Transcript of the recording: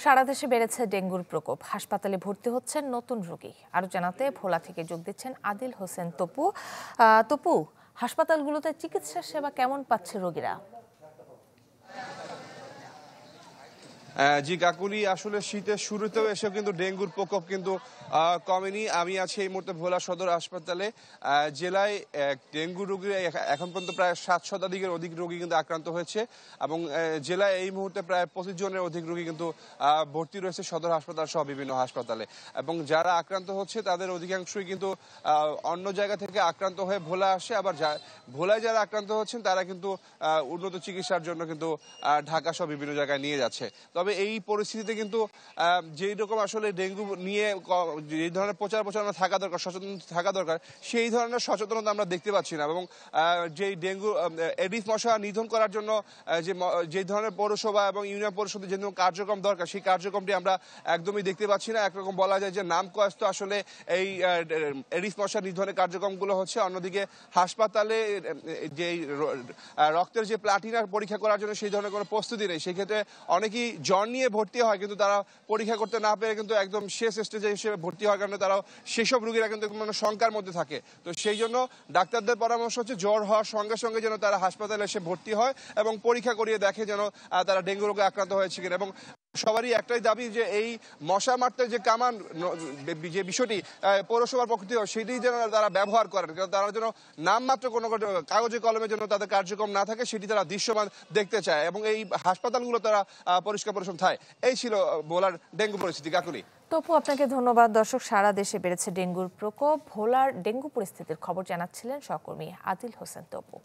সারা দেশে বেড়েছে ডেঙ্গুর প্রকোপ। হাসপাতালে ভর্তি হচ্ছেন নতুন রোগী। আরো জানাতে ভোলা থেকে যোগ দিচ্ছেন আদিল হোসেন তপু। তপু, হাসপাতালগুলোতে চিকিৎসা সেবা কেমন পাচ্ছে রোগীরা? জি কাকুলি, আসলে শীতের শুরুতেও এসেও কিন্তু ডেঙ্গুর প্রকোপ কিন্তু কমেনি। আমি আছি এই মুহূর্তে ভোলা সদর হাসপাতালে। জেলায় ডেঙ্গু রোগী এখন পর্যন্ত প্রায় 7 শতাধিকের অধিক রোগী কিন্তু আক্রান্ত হয়েছে এবং জেলায় এই মুহূর্তে প্রায় 25 জনের অধিক রোগী কিন্তু ভর্তি রয়েছে সদর হাসপাতাল সহ বিভিন্ন হাসপাতালে। এবং যারা আক্রান্ত হচ্ছে তাদের অধিকাংশই কিন্তু অন্য জায়গা থেকে আক্রান্ত হয়ে ভোলা আসে। আবার ভোলায় যারা আক্রান্ত হচ্ছেন তারা কিন্তু উন্নত চিকিৎসার জন্য কিন্তু ঢাকা সহ বিভিন্ন জায়গায় নিয়ে যাচ্ছে। তবে এই পরিস্থিতিতে কিন্তু যেই রকম আসলে ডেঙ্গু নিয়ে যে ধরনের প্রচার প্রচারণা থাকা দরকার, সচেতন থাকা দরকার, সেই ধরনের সচেতনতা আমরা দেখতে পাচ্ছি না। এবং যেই ডেঙ্গু এডিস মশা নিধন করার জন্য যে ধরনের পৌরসভা এবং ইউনিয়ন পরিষদের যে কার্যক্রম দরকার, সেই কার্যক্রমটি আমরা একদমই দেখতে পাচ্ছি না। একরকম বলা যায় যে নাম কষ্ট আসলে এই এডিস মশা নিধনের কার্যক্রমগুলো হচ্ছে। অন্যদিকে হাসপাতালে যে রক্তের যে প্লাটিনার পরীক্ষা করার জন্য সেই ধরনের কোনো প্রস্তুতি নেই। সেক্ষেত্রে অনেকেই জ্বর নিয়ে ভর্তি হয়, কিন্তু তারা পরীক্ষা করতে না পেরে কিন্তু একদম শেষ স্টেজে হিসেবে ভর্তি হওয়ার কারণে তারাও সেসব রোগীরা কিন্তু মানে শঙ্কার মধ্যে থাকে। তো সেই জন্য ডাক্তারদের পরামর্শ হচ্ছে জ্বর হওয়ার সঙ্গে সঙ্গে যেন তারা হাসপাতালে এসে ভর্তি হয় এবং পরীক্ষা করিয়ে দেখে যেন তারা ডেঙ্গু রোগে আক্রান্ত হয়েছে কিনা। এবং সবারই একটাই দাবি যে এই মশা মারতে যে কামান যে বিষয়টি পৌরসভার পক্ষ থেকে সেটি যেন তারা ব্যবহার করেন, কারণ তারা যেন নামমাত্র কোনো কাগজে কলমে যেন তাদের কার্যক্রম না থাকে, সেটি তারা দৃশ্যমান দেখতে চায় এবং এই হাসপাতালগুলো তারা পরিষ্কার পরিচ্ছন্ন থাকে। এই ছিল ভোলার ডেঙ্গু পরিস্থিতি। কাকুলি। তপু, আপনাকে ধন্যবাদ। দর্শক, সারা দেশে বেড়েছে ডেঙ্গুর প্রকোপ। ভোলার ডেঙ্গু পরিস্থিতির খবর জানাচ্ছিলেন সহকর্মী আদিল হোসেন তপু।